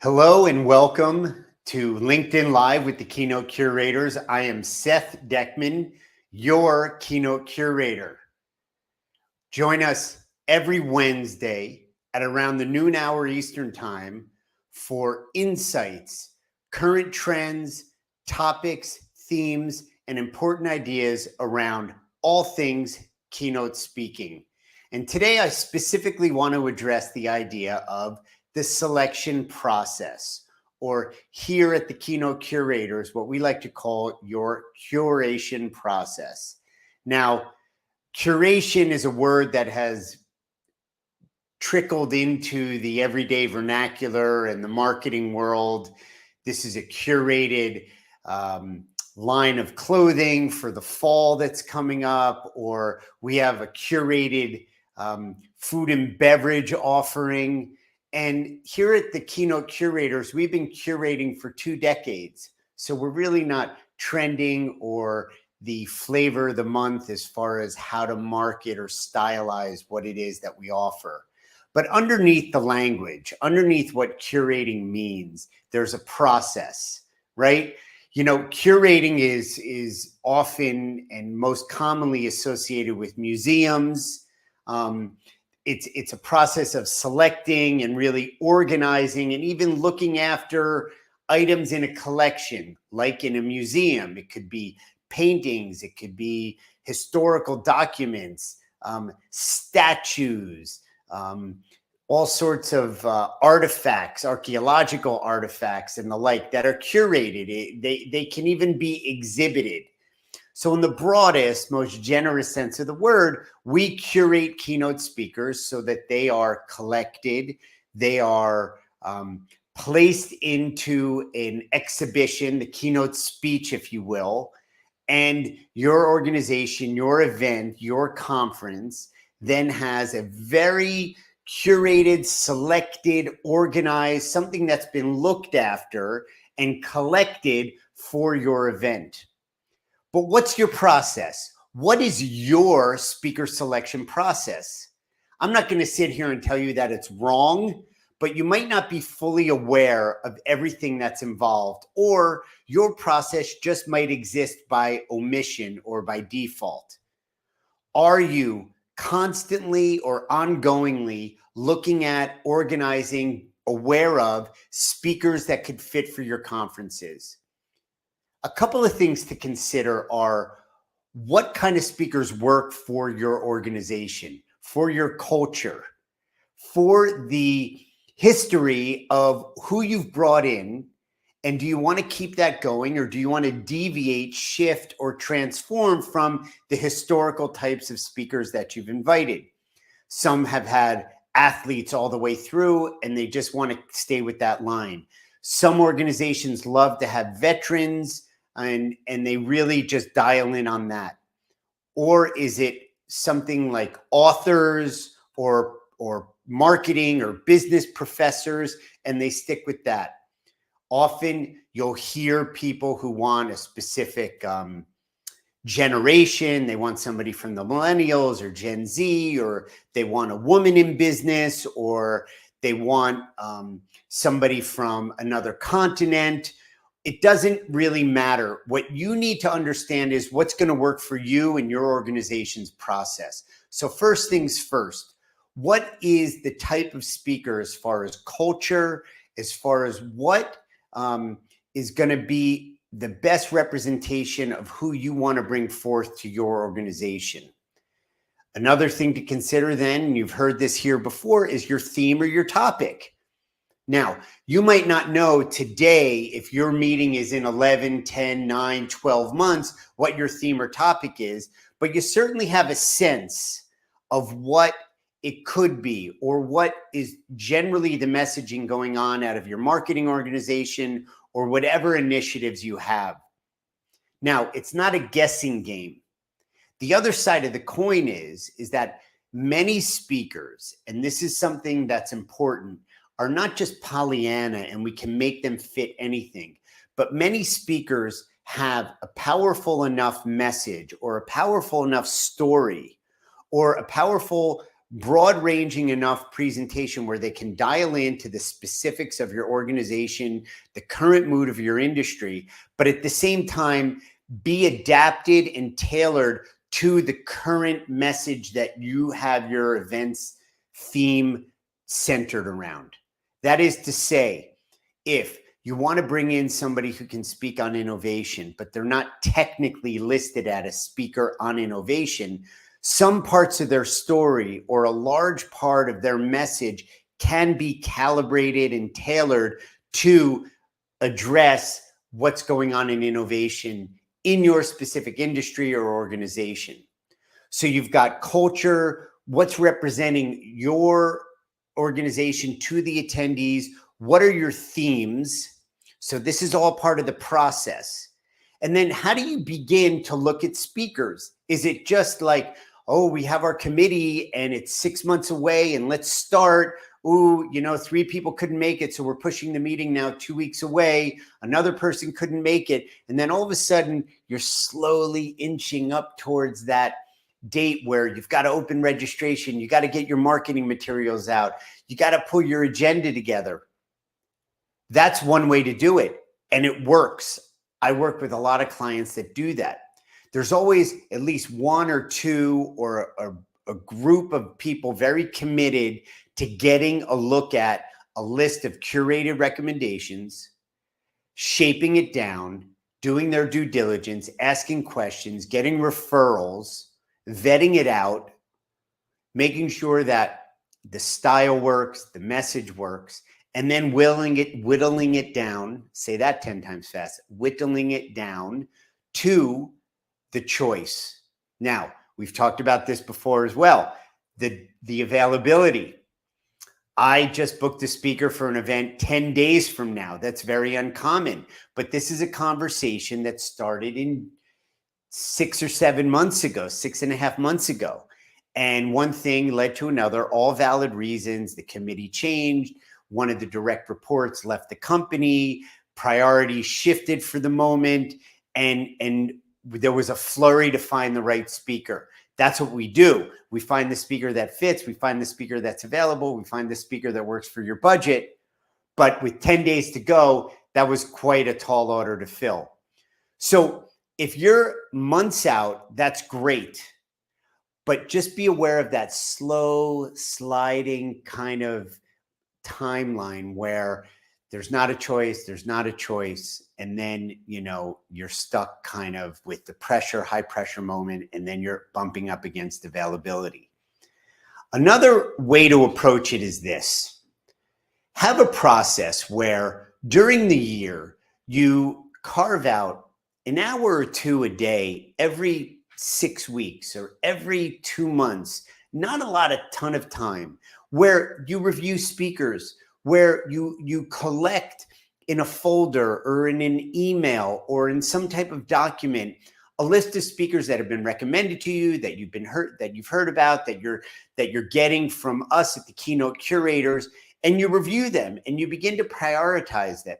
Hello and welcome to LinkedIn Live with the Keynote Curators. I am Seth Deckman, your Keynote Curator. Join us every Wednesday at around the noon hour Eastern Time for insights, current trends, topics, themes, and important ideas around all things keynote speaking. And today I specifically want to address the idea of the selection process, or here at the Keynote Curators, what we like to call your curation process. Now, curation is a word that has trickled into the everyday vernacular and the marketing world. This is a curated line of clothing for the fall that's coming up, or we have a curated food and beverage offering. And here at the Keynote Curators, we've been curating for 2 decades. So we're really not trending or the flavor of the month as far as how to market or stylize what it is that we offer. But underneath the language, underneath what curating means, there's a process, right? You know, curating is often and most commonly associated with museums. It's a process of selecting and really organizing and even looking after items in a collection, like in a museum. It could be paintings, it could be historical documents, statues, all sorts of artifacts, archaeological artifacts and the like that are curated. They can even be exhibited. So in the broadest, most generous sense of the word, we curate keynote speakers so that they are collected, they are placed into an exhibition, the keynote speech, if you will, and your organization, your event, your conference then has a very curated, selected, organized, something that's been looked after and collected for your event. But what's your process? What is your speaker selection process? I'm not going to sit here and tell you that it's wrong, but you might not be fully aware of everything that's involved, or your process just might exist by omission or by default. Are you constantly or ongoingly looking at, organizing, aware of speakers that could fit for your conferences? A couple of things to consider are what kind of speakers work for your organization, for your culture, for the history of who you've brought in, and do you want to keep that going, or do you want to deviate, shift, or transform from the historical types of speakers that you've invited? Some have had athletes all the way through, and they just want to stay with that line. Some organizations love to have veterans, and they really just dial in on that. Or is it something like authors or marketing or business professors, and they stick with that? Often you'll hear people who want a specific generation. They want somebody from the millennials or Gen Z, or they want a woman in business, or they want somebody from another continent. It doesn't really matter. What you need to understand is what's going to work for you and your organization's process. So first things first, what is the type of speaker as far as culture, as far as what is going to be the best representation of who you want to bring forth to your organization? Another thing to consider then, and you've heard this here before, is your theme or your topic. Now, you might not know today, if your meeting is in 11, 10, 9, 12 months, what your theme or topic is, but you certainly have a sense of what it could be, or what is generally the messaging going on out of your marketing organization or whatever initiatives you have. Now, it's not a guessing game. The other side of the coin is that many speakers, and this is something that's important, are not just Pollyanna and we can make them fit anything, but many speakers have a powerful enough message or a powerful enough story or a powerful broad ranging enough presentation where they can dial into the specifics of your organization, the current mood of your industry, but at the same time, be adapted and tailored to the current message that you have your event's theme centered around. That is to say, if you want to bring in somebody who can speak on innovation, but they're not technically listed as a speaker on innovation, some parts of their story or a large part of their message can be calibrated and tailored to address what's going on in innovation in your specific industry or organization. So you've got culture, what's representing your organization to the attendees, what are your themes? So this is all part of the process. And then how do you begin to look at speakers? Is it just like, oh, we have our committee and it's 6 months away and let's start. Ooh, 3 people couldn't make it, so we're pushing the meeting now 2 weeks away. Another person couldn't make it. And then all of a sudden, you're slowly inching up towards that date where you've got to open registration. You got to get your marketing materials out. You got to pull your agenda together. That's one way to do it. And it works. I work with a lot of clients that do that. There's always at least one or two or a group of people very committed to getting a look at a list of curated recommendations, shaping it down, doing their due diligence, asking questions, getting referrals, vetting it out, making sure that the style works, the message works, and then whittling it down, say that 10 times fast, whittling it down to the choice. Now, we've talked about this before as well, the availability. I just booked a speaker for an event 10 days from now. That's very uncommon, but this is a conversation that started in 6 or 7 months ago, 6.5 months ago. And one thing led to another, all valid reasons. The committee changed. One of the direct reports left the company. Priorities shifted for the moment. And there was a flurry to find the right speaker. That's what we do. We find the speaker that fits. We find the speaker that's available. We find the speaker that works for your budget. But with 10 days to go, that was quite a tall order to fill. So if you're months out, that's great. But just be aware of that slow sliding kind of timeline where there's not a choice, and then, you're stuck kind of with the high pressure moment, and then you're bumping up against availability. Another way to approach it is this. Have a process where during the year, you carve out an hour or two a day every 6 weeks or every 2 months, not a ton of time, where you review speakers, where you collect in a folder or in an email or in some type of document a list of speakers that have been recommended to you, that you've heard about, that you're getting from us at the Keynote Curators, and you review them and you begin to prioritize them.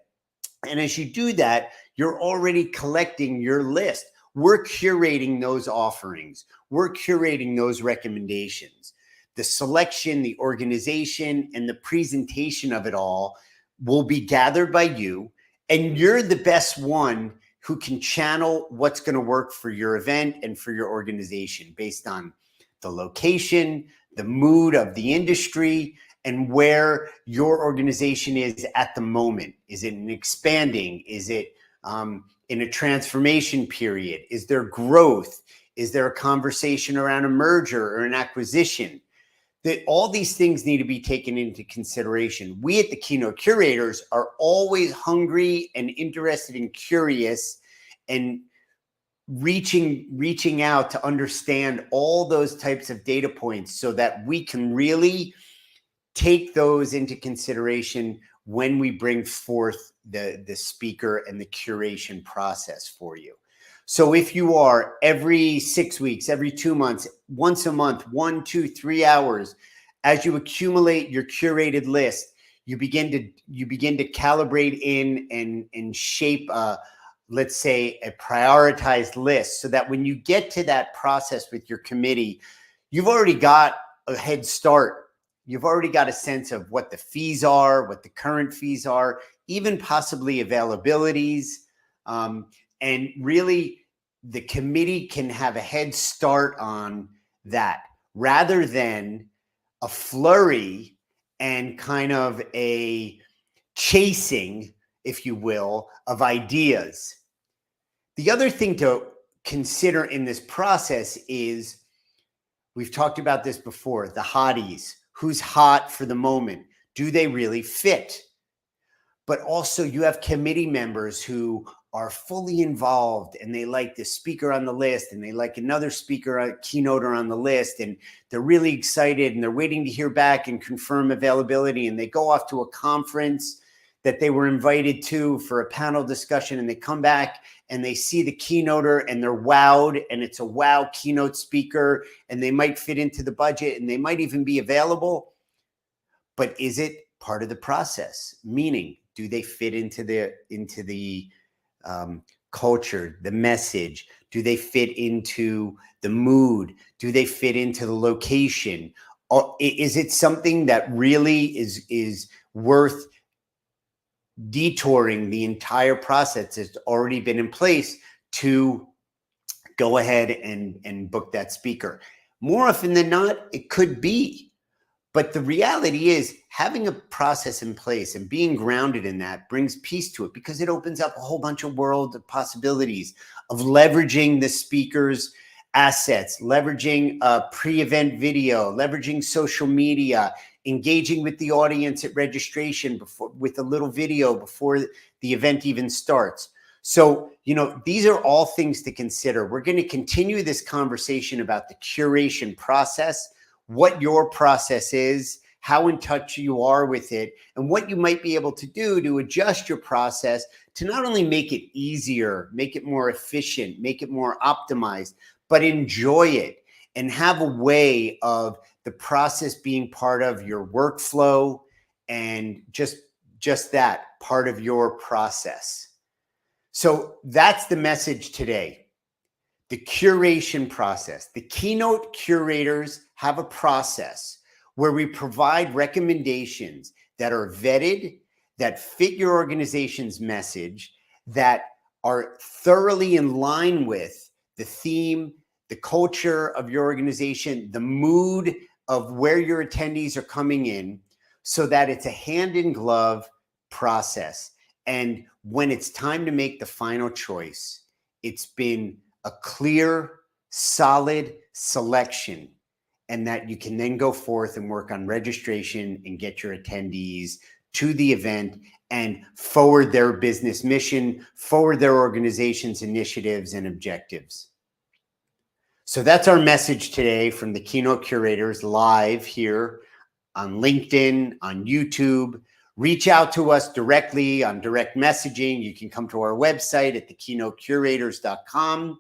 And as you do that, you're already collecting your list. We're curating those offerings. We're curating those recommendations. The selection, the organization, and the presentation of it all will be gathered by you, and you're the best one who can channel what's going to work for your event and for your organization based on the location, the mood of the industry, and where your organization is at the moment. Is it expanding? Is it in a transformation period? Is there growth? Is there a conversation around a merger or an acquisition? That all these things need to be taken into consideration. We at the Keynote Curators are always hungry and interested and curious and reaching out to understand all those types of data points so that we can really take those into consideration when we bring forth the speaker and the curation process for you. So if you are every 6 weeks, every 2 months, once a month, 1, 2, 3 hours, as you accumulate your curated list, you begin to calibrate in and shape let's say a prioritized list, so that when you get to that process with your committee, you've already got a head start. You've already got a sense of what the fees are, what the current fees are, even possibly availabilities. And really, the committee can have a head start on that rather than a flurry and kind of a chasing, if you will, of ideas. The other thing to consider in this process is, we've talked about this before, the hotties. Who's hot for the moment? Do they really fit? But also you have committee members who are fully involved and they like the speaker on the list and they like another speaker, a keynoter on the list, and they're really excited and they're waiting to hear back and confirm availability, and they go off to a conference that they were invited to for a panel discussion, and they come back and they see the keynoter and they're wowed, and it's a wow keynote speaker, and they might fit into the budget and they might even be available. But is it part of the process? Meaning, do they fit into the culture, the message? Do they fit into the mood? Do they fit into the location? Or is it something that really is worth detouring the entire process that's already been in place to go ahead and book that speaker? More often than not, it could be. But the reality is, having a process in place and being grounded in that brings peace to it, because it opens up a whole bunch of world of possibilities of leveraging the speaker's assets, leveraging a pre-event video, leveraging social media, engaging with the audience at registration with a little video before the event even starts. So, these are all things to consider. We're going to continue this conversation about the curation process, what your process is, how in touch you are with it, and what you might be able to do to adjust your process to not only make it easier, make it more efficient, make it more optimized, but enjoy it and have a way of the process being part of your workflow and just that part of your process. So that's the message today. The curation process. The Keynote Curators have a process where we provide recommendations that are vetted, that fit your organization's message, that are thoroughly in line with the theme, the culture of your organization, the mood of where your attendees are coming in, so that it's a hand-in-glove process. And when it's time to make the final choice, it's been a clear, solid selection, and that you can then go forth and work on registration and get your attendees to the event and forward their business mission, forward their organization's initiatives and objectives. So that's our message today from the Keynote Curators live here on LinkedIn, on YouTube. Reach out to us directly on direct messaging. You can come to our website at thekeynotecurators.com.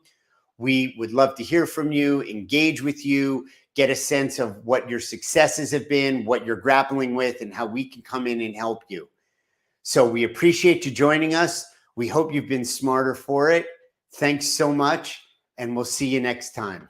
We would love to hear from you, engage with you, get a sense of what your successes have been, what you're grappling with, and how we can come in and help you. So we appreciate you joining us. We hope you've been smarter for it. Thanks so much, and we'll see you next time.